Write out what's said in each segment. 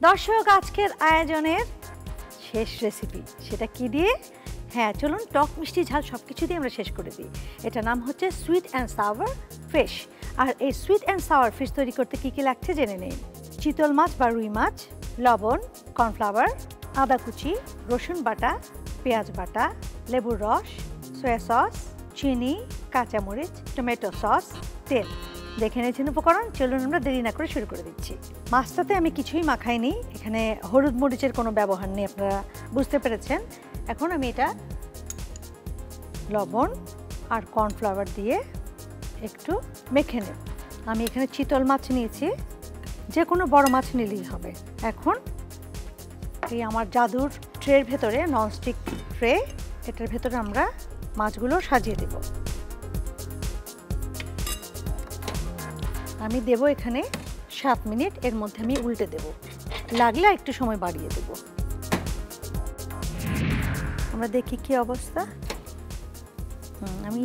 দর্শক, আজকের আয়োজনের শেষ রেসিপি, সেটা কি দিয়ে? হ্যাঁ, চলুন টক মিষ্টি ঝাল সব কিছু দিয়ে আমরা শেষ করে দিই। এটা নাম হচ্ছে সুইট অ্যান্ড সাওয়ার ফিশ। আর এই সুইট অ্যান্ড সাওয়ার ফিশ তৈরি করতে কী কী লাগছে জেনে নিন। চিতল মাছ বা রুই মাছ, লবণ, কর্নফ্লাওয়ার, আদা কুচি, রসুন বাটা, পেঁয়াজ বাটা, লেবুর রস, সয়া সস, চিনি, কাঁচামরিচ, টমেটো সস, তেল। দেখে নিয়েছেন উপকরণ, চলুন আমরা দেরি না করে শুরু করে দিচ্ছি। মাছটাতে আমি কিছুই মাখাইনি, এখানে হলুদ মরিচের কোনো ব্যবহার নেই, আপনারা বুঝতে পেরেছেন। এখন আমি এটা লবণ আর কর্নফ্লাওয়ার দিয়ে একটু মেখে নেব। আমি এখানে চিতল মাছ নিয়েছি, যে কোনো বড় মাছ নিলেই হবে। এখন এই আমার জাদুর ট্রের ভেতরে, ননস্টিক ট্রে, এটার ভেতরে আমরা মাছগুলো সাজিয়ে দেব। আমি দেব এখানে 7 মিনিট, এর মধ্যে আমি উল্টে দেব, লাগলে একটু সময় বাড়িয়ে দেব। আমরা দেখি কি অবস্থা। আমি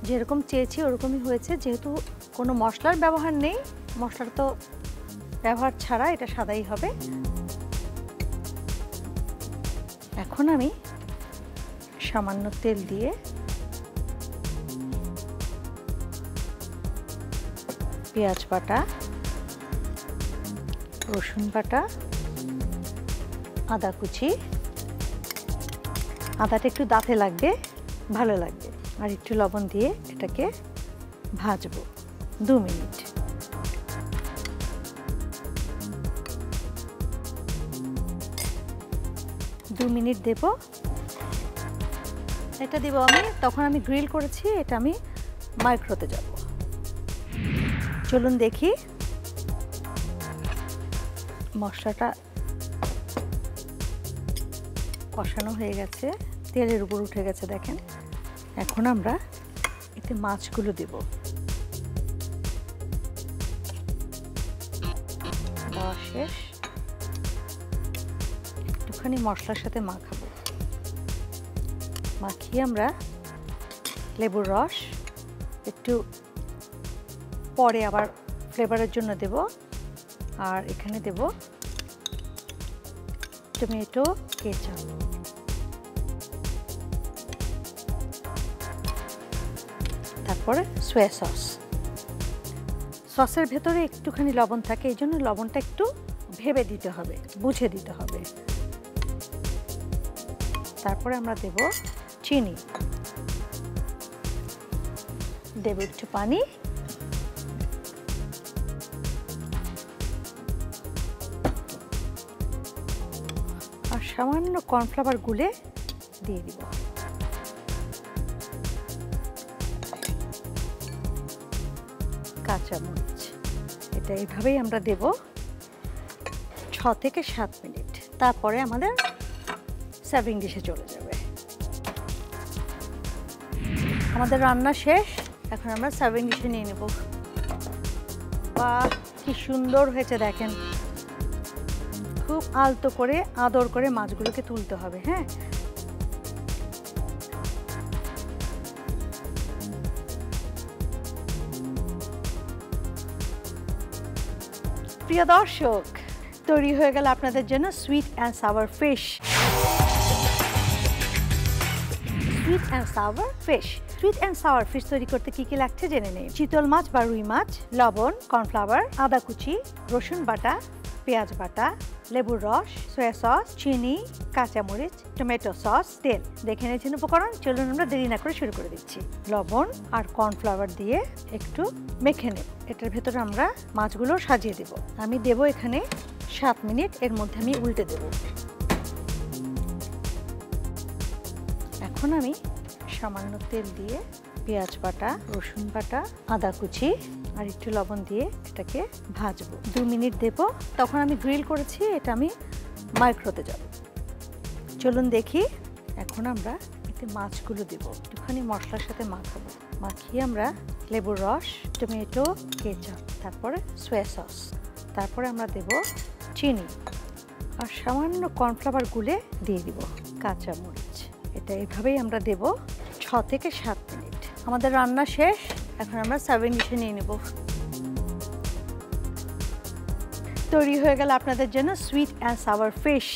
যেরকম চেয়েছি ওরকমই হয়েছে, যেহেতু কোনো মশলার ব্যবহার নেই, মশলার তো ব্যবহার ছাড়া এটা সাদাই হবে। এখন আমি সামান্য তেল দিয়ে পেঁয়াজ বাটা, রসুন বাটা, আদা কুচি, আদাটা একটু দাঁতে লাগবে, ভালো লাগবে, আর একটু লবণ দিয়ে এটাকে ভাজবো 2 মিনিট। দেব। এটা দিব আমি, তখন আমি গ্রিল করেছি, এটা আমি মাইক্রোতে যাব। চলুন দেখি। মশলাটা কষানো হয়ে গেছে, তেলের উপর উঠে গেছে দেখেন। এখন আমরা এতে মাছগুলো দেব। দেওয়া শেষ, একটুখানি মশলার সাথে মাখাবো। মাখিয়ে আমরা লেবুর রস একটু পরে আবার ফ্লেভারের জন্য দেব, আর এখানে দেব টমেটো কেচাপ। তারপরে সয়া সস। সসের ভেতরে একটুখানি লবণ থাকে, এই জন্য লবণটা একটু ভেবে দিতে হবে, বুঝে দিতে হবে। তারপরে আমরা দেব চিনি, দেব একটু পানি, আর সামান্য কর্নফ্লাওয়ার গুলে দিয়ে দিব। কাঁচামরিচ, এটা এইভাবেই আমরা দেব 6 থেকে 7 মিনিট। তারপরে আমাদের সার্ভিং ডিশে চলে যাবে। আমাদের রান্না শেষ, এখন আমরা সার্ভিং ডিশে নিয়ে নেব। বাহ, কি সুন্দর হয়েছে দেখেন। খুব আলতো করে, আদর করে মাছগুলোকে তুলতে হবে। হ্যাঁ, প্রিয় দর্শক, তৈরি হয়ে গেল আপনাদের জন্য sweet and sour fish. Sweet and sour fish. Sweet and sour fish তৈরি করতে কী কী লাগছে জেনে নিন। চিতল মাছ বা রুই মাছ, লবণ, কর্নফ্লাওয়ার, আদা কুচি, রসুন বাটা, পেঁয়াজ বাটা, লেবুর রস, সয়া সস, চিনি, কাঁচামরিচ, টমেটো সস, তেল। দেখে নিয়েছেন উপকরণ, চলুন আমরা দেরি না করে শুরু করে দিচ্ছি। লবণ আর কর্নফ্লাওয়ার দিয়ে একটু মেখে নেব, এটার ভেতরে আমরা মাছগুলো সাজিয়ে দেব। আমি দেব এখানে 7 মিনিট, এর মধ্যে আমি উল্টে দেব। এখন আমি সামান্য তেল দিয়ে পেঁয়াজ বাটা, রসুন বাটা, আদা কুচি আর একটু লবণ দিয়ে এটাকে ভাজবো 2 মিনিট দেব। তখন আমি গ্রিল করেছি, এটা আমি মাইক্রোতে যাব। চলুন দেখি। এখন আমরা এতে মাছগুলো দেব, একটুখানি মশলার সাথে মাখাবো। মাখিয়ে আমরা লেবুর রস, টমেটো কেচাপ, তারপরে সয়া সস, তারপরে আমরা দেব চিনি, আর সামান্য কর্নফ্লাওয়ার গুলে দিয়ে দিব কাঁচামরিচ। এটা এভাবেই আমরা দেব 6 থেকে 7 মিনিট। আমাদের রান্না শেষ, এখন আমরা সার্ভিং ডিশে নিয়ে নেব। তৈরি হয়ে গেল আপনাদের জন্য সুইট অ্যান্ড সাওয়ার ফিশ।